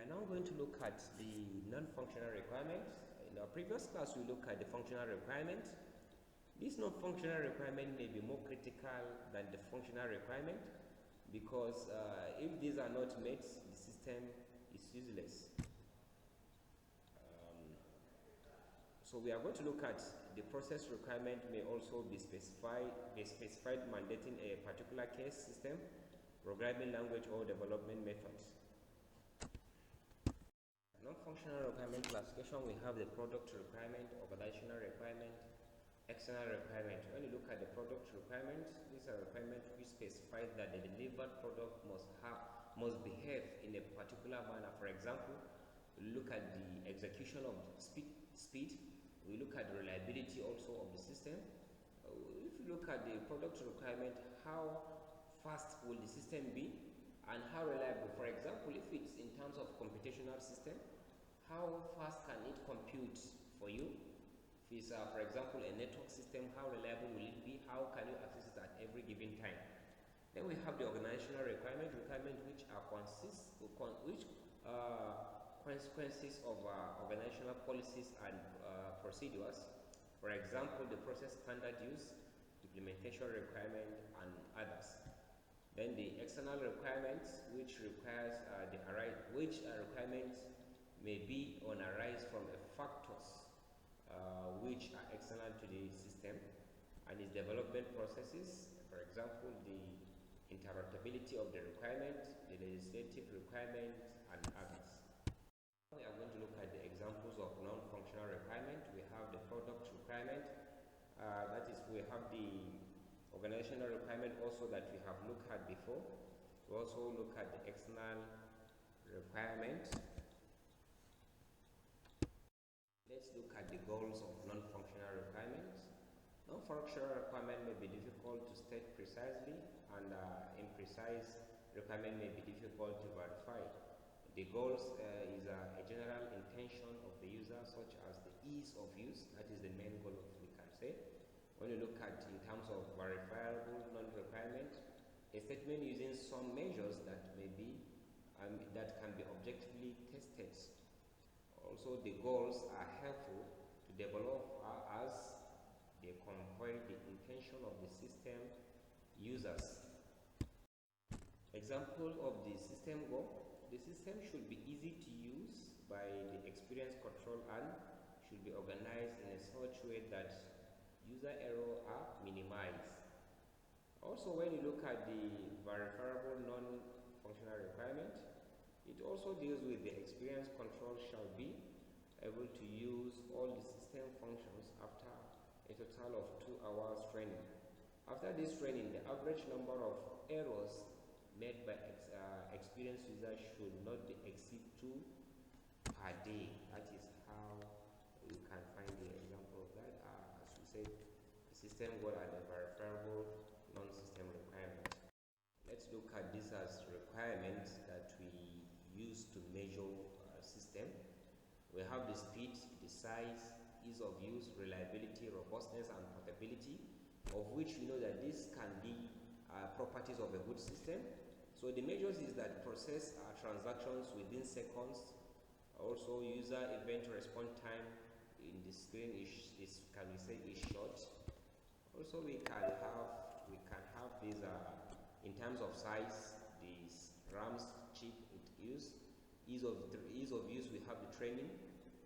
are now going to look at the non-functional requirements. In our previous class, we looked at the functional requirement. This non-functional requirement may be more critical than the functional requirement because if these are not met, the system is useless. So we are going to look at the process requirement may also be specified mandating a particular case system, programming language, or development methods. Non-functional requirement classification, we have the product requirement, organizational requirement, external requirement. When you look at the product requirement, these are requirements which specify that the delivered product must behave in a particular manner. For example, we look at the execution of speed. We look at the reliability also of the system. If you look at the product requirement, how fast will the system be and how reliable? For example, if it's in terms of computational system, how fast can it compute for you? If it's, for example, a network system, how reliable will it be? How can you access it at every given time? Then we have the organizational requirement which consequences of organizational policies and procedures. For example, the process standard use, implementation requirement, and others. Then the external requirements, which requires requirements may be on arise from factors which are external to the system and its development processes. For example, the interpretability of the requirement, the legislative requirement, and others. We are going to look at the examples of non-functional requirement. We have the product requirement, that is, we have the organizational requirement also that we have looked at before. We also look at the external requirement. Let's look at the goals of non-functional requirements. Non-functional requirement may be difficult to state precisely, and imprecise requirement may be difficult to verify. The goals is a general intention of the user, such as the ease of use. That is the main goal, we can say. When you look at in terms of verifiable non-requirement, a statement using some measures that may be that can be objectively tested. Also, the goals are helpful to develop as they convey the intention of the system users. Example of the system goal. The system should be easy to use by the experience control and should be organized in a such way that user error are minimized. Also, when you look at the verifiable non-functional requirement, it also deals with the experience control shall be able to use all the system functions after a total of 2 hours training. After this training, the average number of errors made by experienced users should not exceed 2 per day. That is how you can find the example of that. As we said, the system goal and the verifiable non-system requirement. Let's look at this as requirements that we use to measure a system. We have the speed, the size, ease of use, reliability, robustness, and portability, of which we know that these can be properties of a good system. So the measures is that process transactions within seconds. Also, user event response time in the screen is can we say is short. Also, we can have these in terms of size, the RAM's chip it use, ease of use. We have the training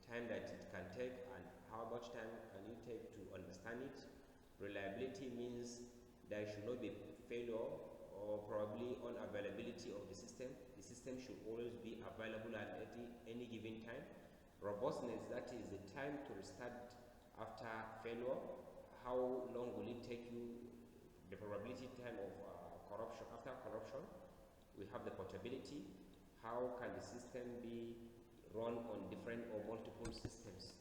time that it can take and how much time can you take to understand it. Reliability means there should not be failure or probably unavailability of the system. The system should always be available at any given time. Robustness, that is the time to restart after failure. How long will it take you? The probability time of corruption after corruption. We have the portability. How can the system be run on different or multiple systems?